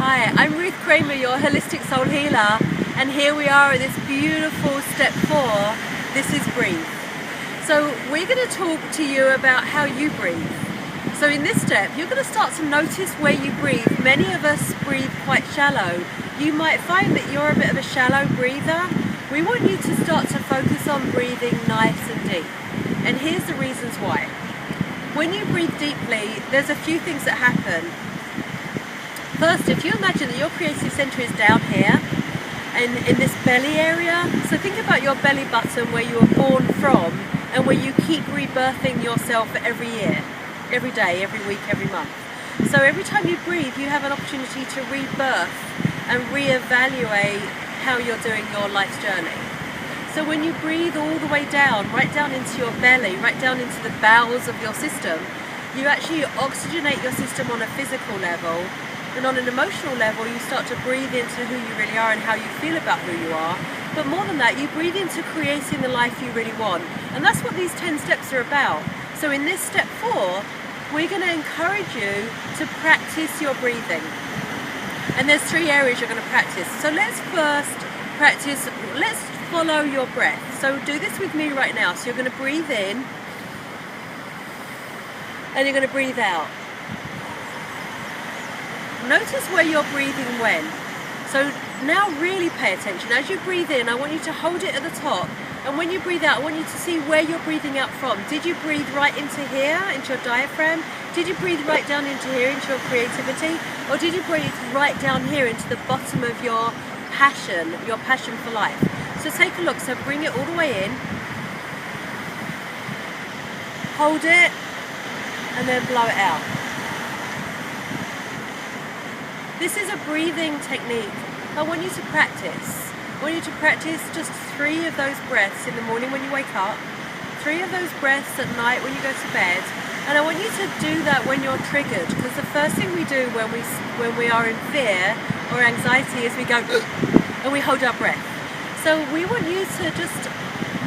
Hi, I'm Ruth Kramer, your holistic soul healer, and here we are at this beautiful step 4. This is Breathe. So we're going to talk to you about how you breathe. So in this step, you're going to start to notice where you breathe. Many of us breathe quite shallow. You might find that you're a bit of a shallow breather. We want you to start to focus on breathing nice and deep. And here's the reasons why. When you breathe deeply, there's a few things that happen. First, if you imagine that your creative center is down here and in this belly area, so think about your belly button where you were born from and where you keep rebirthing yourself every year, every day, every week, every month. So every time you breathe, you have an opportunity to rebirth and reevaluate how you're doing your life's journey. So when you breathe all the way down, right down into your belly, right down into the bowels of your system, you actually oxygenate your system on a physical level. And on an emotional level, you start to breathe into who you really are and how you feel about who you are. But more than that, you breathe into creating the life you really want. And that's what these 10 steps are about. So in this step 4, we're going to encourage you to practice your breathing. And there's 3 areas you're going to practice. So let's first practice, let's follow your breath. So do this with me right now. So you're going to breathe in and you're going to breathe out. Notice where you're breathing when. So now really pay attention. As you breathe in, I want you to hold it at the top. And when you breathe out, I want you to see where you're breathing out from. Did you breathe right into here, into your diaphragm? Did you breathe right down into here, into your creativity? Or did you breathe right down here into the bottom of your passion for life? So take a look. So bring it all the way in. Hold it. And then blow it out. This is a breathing technique I want you to practice. I want you to practice just 3 of those breaths in the morning when you wake up, 3 of those breaths at night when you go to bed, and I want you to do that when you're triggered, because the first thing we do when we are in fear or anxiety is we go and we hold our breath. So we want you to just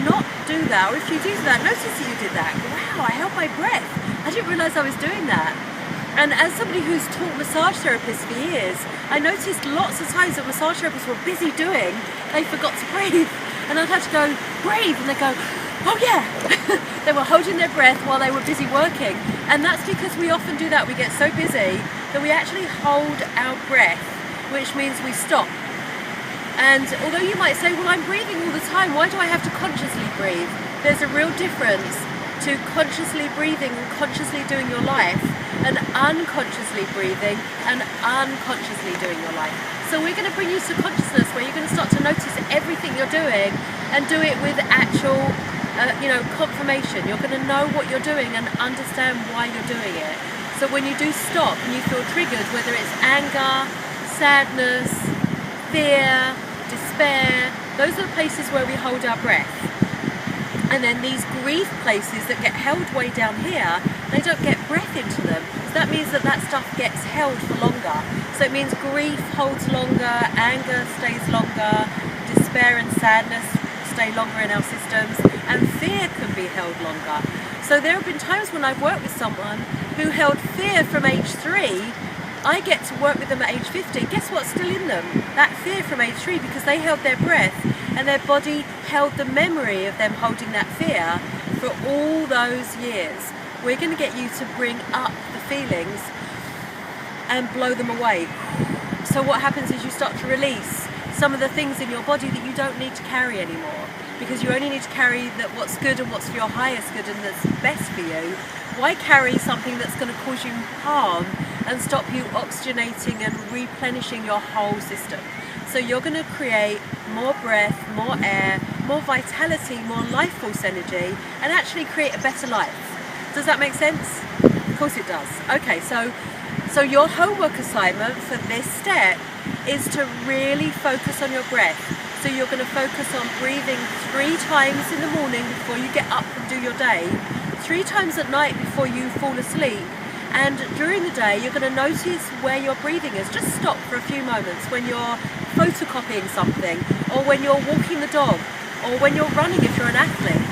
not do that, or if you do that, notice that you did that. Wow, I held my breath. I didn't realize I was doing that. And as somebody who's taught massage therapists for years, I noticed lots of times that massage therapists were busy doing, they forgot to breathe. And I'd have to go, breathe, and they'd go, oh yeah. They were holding their breath while they were busy working. And that's because we often do that. We get so busy that we actually hold our breath, which means we stop. And although you might say, well, I'm breathing all the time, why do I have to consciously breathe? There's a real difference to consciously breathing and consciously doing your life, and unconsciously breathing and unconsciously doing your life. So we're going to bring you to consciousness where you're going to start to notice everything you're doing and do it with actual confirmation. You're going to know what you're doing and understand why you're doing it. So when you do stop and you feel triggered, whether it's anger, sadness, fear, despair, those are the places where we hold our breath. And then these grief places that get held way down here, they don't get breath into them. So that means that stuff gets held for longer. So it means grief holds longer, anger stays longer, despair and sadness stay longer in our systems, and fear can be held longer. So there have been times when I've worked with someone who held fear from age 3. I get to work with them at age 50. Guess what's still in them? That fear from age 3, because they held their breath and their body held the memory of them holding that fear for all those years. We're going to get you to bring up the feelings and blow them away. So what happens is you start to release some of the things in your body that you don't need to carry anymore, because you only need to carry what's good and what's for your highest good and that's best for you. Why carry something that's going to cause you harm and stop you oxygenating and replenishing your whole system? So you're going to create more breath, more air, more vitality, more life force energy, and actually create a better life. Does that make sense? Of course it does. Okay, so your homework assignment for this step is to really focus on your breath. So you're going to focus on breathing 3 times in the morning before you get up and do your day, 3 times at night before you fall asleep, and during the day you're going to notice where your breathing is. Just stop for a few moments when you're photocopying something, or when you're walking the dog, or when you're running if you're an athlete.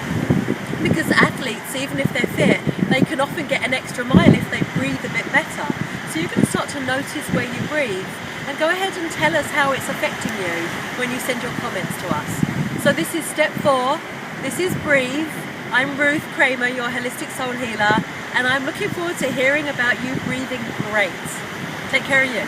Because athletes, even if they're fit, they can often get an extra mile if they breathe a bit better. So you're going to start to notice where you breathe, And go ahead and tell us how it's affecting you when you send your comments to us. So this is step 4. This is Breathe. I'm Ruth Kramer, your holistic soul healer, and I'm looking forward to hearing about you breathing great. Take care of you.